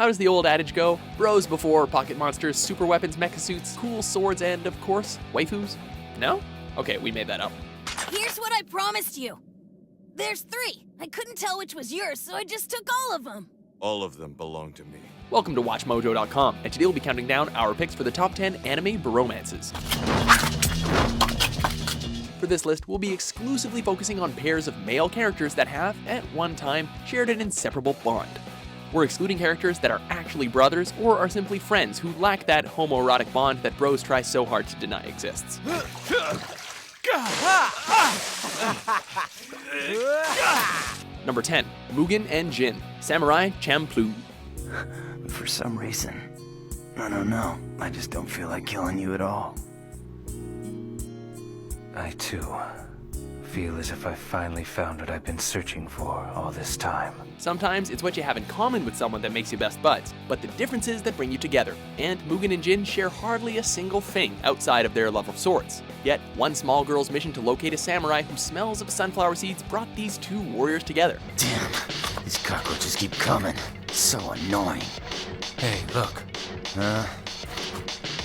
How does the old adage go? Bros before pocket monsters, super weapons, mecha suits, cool swords, and, of course, waifus? No? Okay, we made that up. Here's what I promised you. There's 3. I couldn't tell which was yours, so I just took all of them. All of them belong to me. Welcome to WatchMojo.com, and today we'll be counting down our picks for the top 10 Anime Bromances. For this list, we'll be exclusively focusing on pairs of male characters that have, at one time, shared an inseparable bond. We're excluding characters that are actually brothers or are simply friends who lack that homoerotic bond that bros try so hard to deny exists. Number 10, Mugen and Jin, Samurai Champloo. For some reason, I don't know, I just don't feel like killing you at all. I too feel as if I finally found what I've been searching for all this time. Sometimes it's what you have in common with someone that makes you best buds, but the differences that bring you together. And Mugen and Jin share hardly a single thing outside of their love of swords. Yet, one small girl's mission to locate a samurai who smells of sunflower seeds brought these two warriors together. Damn, these cockroaches keep coming. So annoying. Hey, look.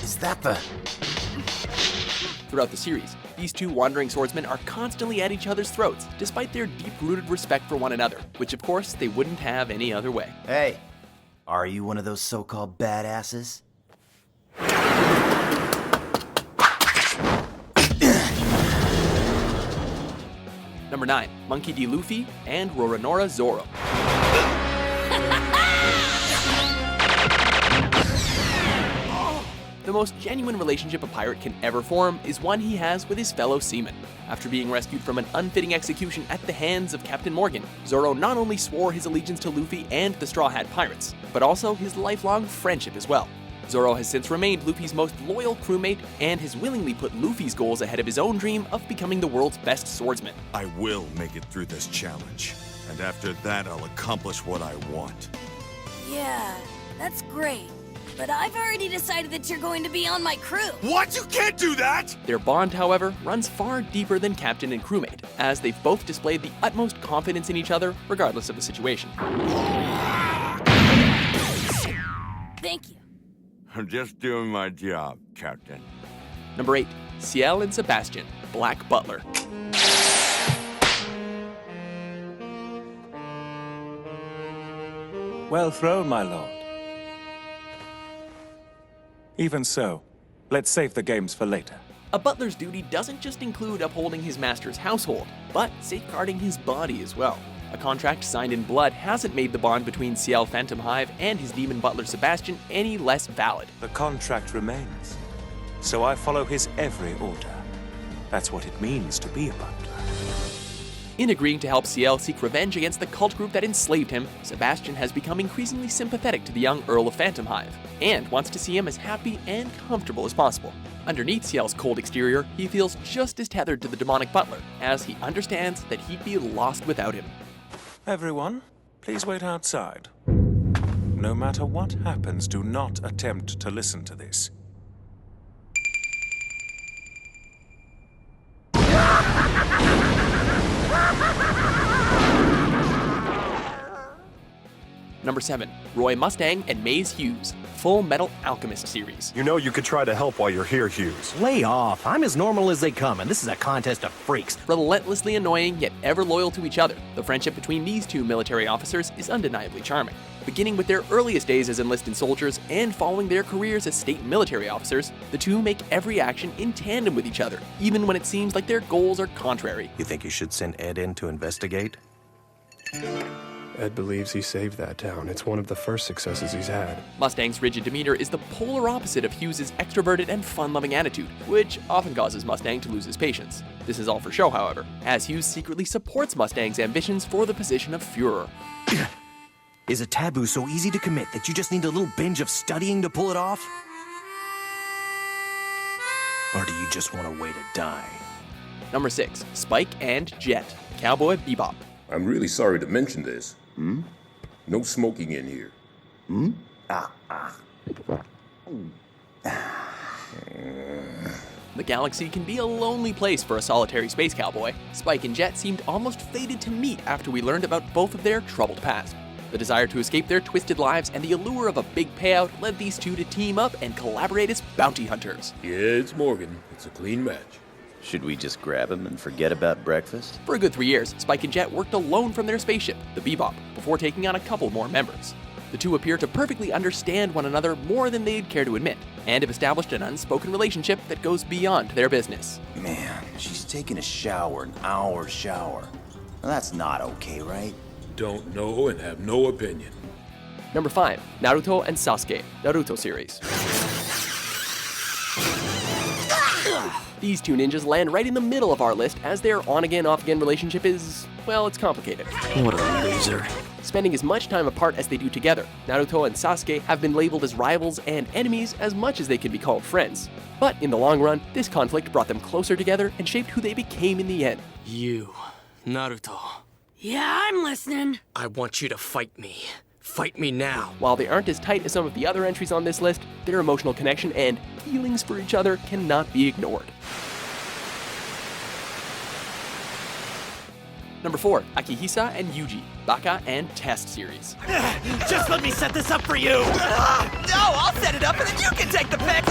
Is that the... Throughout the series, these two wandering swordsmen are constantly at each other's throats, despite their deep-rooted respect for one another, which of course they wouldn't have any other way. Hey, are you one of those so-called badasses? Number 9, Monkey D. Luffy and Roronoa Zoro. The most genuine relationship a pirate can ever form is one he has with his fellow seaman. After being rescued from an unfitting execution at the hands of Captain Morgan, Zoro not only swore his allegiance to Luffy and the Straw Hat Pirates, but also his lifelong friendship as well. Zoro has since remained Luffy's most loyal crewmate and has willingly put Luffy's goals ahead of his own dream of becoming the world's best swordsman. I will make it through this challenge, and after that I'll accomplish what I want. Yeah, that's great. But I've already decided that you're going to be on my crew. What? You can't do that! Their bond, however, runs far deeper than captain and crewmate, as they've both displayed the utmost confidence in each other, regardless of the situation. Thank you. I'm just doing my job, Captain. Number 8, Ciel and Sebastian, Black Butler. Well thrown, my lord. Even so, let's save the games for later. A butler's duty doesn't just include upholding his master's household, but safeguarding his body as well. A contract signed in blood hasn't made the bond between Ciel Phantom Hive and his demon butler Sebastian any less valid. The contract remains, so I follow his every order. That's what it means to be a butler. In agreeing to help Ciel seek revenge against the cult group that enslaved him, Sebastian has become increasingly sympathetic to the young Earl of Phantom Hive, and wants to see him as happy and comfortable as possible. Underneath Ciel's cold exterior, he feels just as tethered to the demonic butler, as he understands that he'd be lost without him. Everyone, please wait outside. No matter what happens, do not attempt to listen to this. Number 7, Roy Mustang and Maze Hughes, Full Metal Alchemist series. You know you could try to help while you're here, Hughes. Lay off. I'm as normal as they come, and this is a contest of freaks. Relentlessly annoying, yet ever loyal to each other, the friendship between these two military officers is undeniably charming. Beginning with their earliest days as enlisted soldiers and following their careers as state military officers, the two make every action in tandem with each other, even when it seems like their goals are contrary. You think you should send Ed in to investigate? Ed believes he saved that town. It's one of the first successes he's had. Mustang's rigid demeanor is the polar opposite of Hughes' extroverted and fun-loving attitude, which often causes Mustang to lose his patience. This is all for show, however, as Hughes secretly supports Mustang's ambitions for the position of Führer. Is a taboo so easy to commit that you just need a little binge of studying to pull it off? Or do you just want a way to die? Number 6, Spike and Jet, Cowboy Bebop. I'm really sorry to mention this. No smoking in here. The galaxy can be a lonely place for a solitary space cowboy. Spike and Jet seemed almost fated to meet after we learned about both of their troubled past. The desire to escape their twisted lives and the allure of a big payout led these two to team up and collaborate as bounty hunters. Yeah, it's Morgan. It's a clean match. Should we just grab him and forget about breakfast? For a good 3 years, Spike and Jet worked alone from their spaceship, the Bebop, before taking on a couple more members. The two appear to perfectly understand one another more than they'd care to admit, and have established an unspoken relationship that goes beyond their business. Man, she's taking a shower, an hour shower. Well, that's not okay, right? Don't know and have no opinion. Number 5, Naruto and Sasuke, Naruto series. These two ninjas land right in the middle of our list as their on-again, off-again relationship is, well, it's complicated. What a loser. Spending as much time apart as they do together, Naruto and Sasuke have been labeled as rivals and enemies as much as they can be called friends. But in the long run, this conflict brought them closer together and shaped who they became in the end. You, Naruto. Yeah, I'm listening. I want you to fight me. Fight me now. While they aren't as tight as some of the other entries on this list, their emotional connection and feelings for each other cannot be ignored. Number 4, Akihisa and Yugi, Baka and Test series. Just let me set this up for you. No, I'll set it up and then you can take the pick.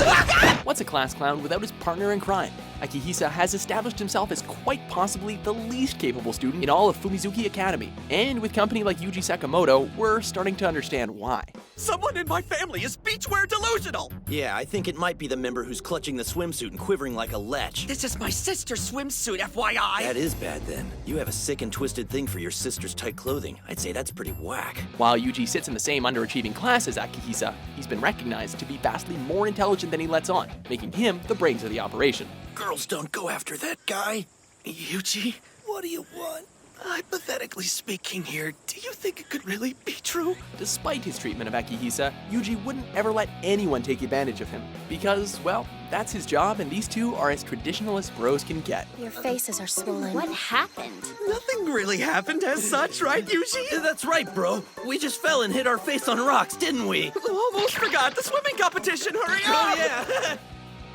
What's a class clown without his partner in crime? Akihisa has established himself as quite possibly the least capable student in all of Fumizuki Academy, and with company like Yuji Sakamoto, we're starting to understand why. Someone in my family is beachwear delusional. Yeah, I think it might be the member who's clutching the swimsuit and quivering like a lech. This is my sister's swimsuit, FYI. That is bad then. You have a sick and twisted thing for your sister's tight clothing. I'd say that's pretty whack. While Yuji sits in the same underachieving class as Akihisa, he's been recognized to be vastly more intelligent than he lets on, making him the brains of the operation. Girls don't go after that guy. Yuji, what do you want? Hypothetically speaking here, do you think it could really be true? Despite his treatment of Akihisa, Yuji wouldn't ever let anyone take advantage of him, because, well, that's his job and these two are as traditional as bros can get. Your faces are swollen. What happened? Nothing really happened as such, right, Yuji? That's right, bro. We just fell and hit our face on rocks, didn't we? Almost forgot the swimming competition. Hurry up! Oh, yeah.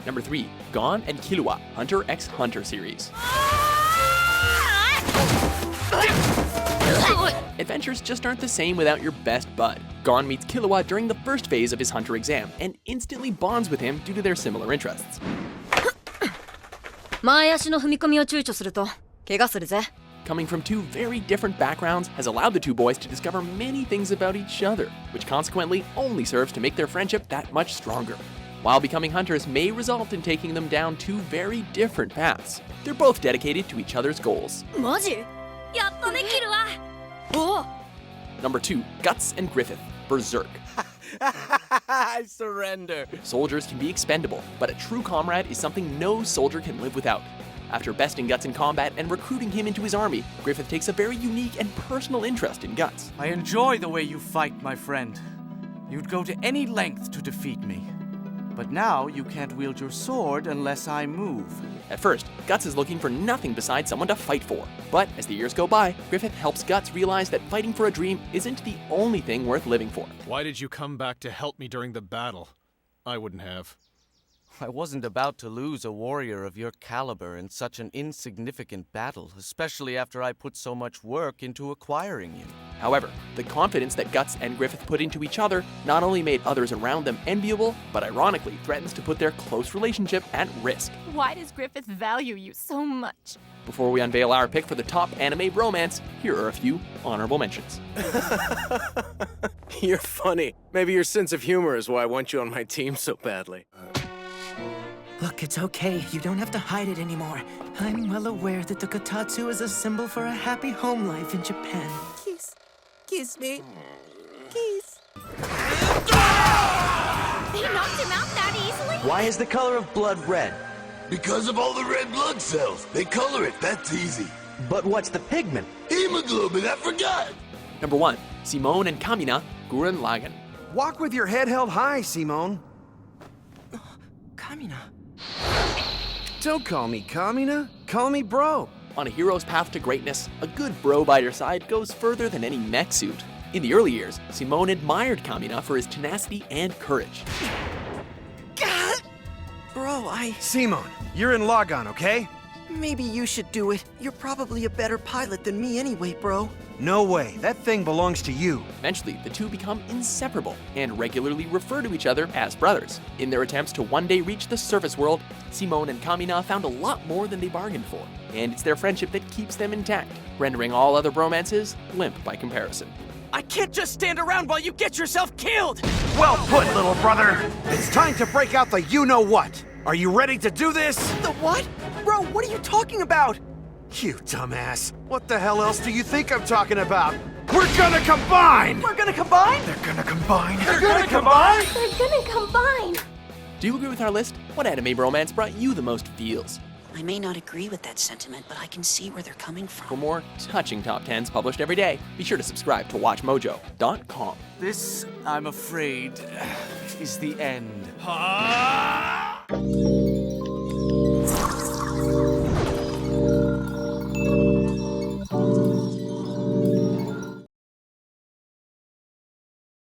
Number 3, Gon and Killua, Hunter x Hunter series. Adventures just aren't the same without your best bud. Gon meets Killua during the first phase of his Hunter exam and instantly bonds with him due to their similar interests. Coming from two very different backgrounds has allowed the two boys to discover many things about each other, which consequently only serves to make their friendship that much stronger. While becoming hunters may result in taking them down two very different paths, they're both dedicated to each other's goals. Number 2, Guts and Griffin, Berserk. I surrender. Soldiers can be expendable, but a true comrade is something no soldier can live without. After besting Guts in combat and recruiting him into his army, Griffith takes a very unique and personal interest in Guts. I enjoy the way you fight, my friend. You'd go to any length to defeat me. But now you can't wield your sword unless I move. At first, Guts is looking for nothing besides someone to fight for. But as the years go by, Griffith helps Guts realize that fighting for a dream isn't the only thing worth living for. Why did you come back to help me during the battle? I wouldn't have. I wasn't about to lose a warrior of your caliber in such an insignificant battle, especially after I put so much work into acquiring you. However, the confidence that Guts and Griffith put into each other not only made others around them enviable, but ironically threatens to put their close relationship at risk. Why does Griffith value you so much? Before we unveil our pick for the top anime bromance, here are a few honorable mentions. You're funny. Maybe your sense of humor is why I want you on my team so badly. Look, it's okay. You don't have to hide it anymore. I'm well aware that the kotatsu is a symbol for a happy home life in Japan. Kiss. Kiss me. Kiss. They knocked him out that easily? Why is the color of blood red? Because of all the red blood cells. They color it, that's easy. But what's the pigment? Hemoglobin, I forgot. Number 1, Cmon and Kameena, Gurren Lagann. Walk with your head held high, Cmon. Kameena. Don't call me Kameena. Call me bro. On a hero's path to greatness, a good bro by your side goes further than any mech suit. In the early years, Cmon admired Kameena for his tenacity and courage. Bro, Cmon, you're in Lagann, okay? Maybe you should do it. You're probably a better pilot than me anyway, bro. No way. That thing belongs to you. Eventually, the two become inseparable and regularly refer to each other as brothers. In their attempts to one day reach the surface world, Cmon and Kameena found a lot more than they bargained for, and it's their friendship that keeps them intact, rendering all other bromances limp by comparison. I can't just stand around while you get yourself killed! Well put, little brother. It's time to break out the you-know-what. Are you ready to do this? The what? Bro, what are you talking about? You dumbass. What the hell else do you think I'm talking about? We're gonna combine! We're gonna combine? They're gonna combine! They're gonna combine! They're gonna combine! Do you agree with our list? What anime bromance brought you the most feels? I may not agree with that sentiment, but I can see where they're coming from. For more touching top 10s published every day, be sure to subscribe to WatchMojo.com. This, I'm afraid, is the end.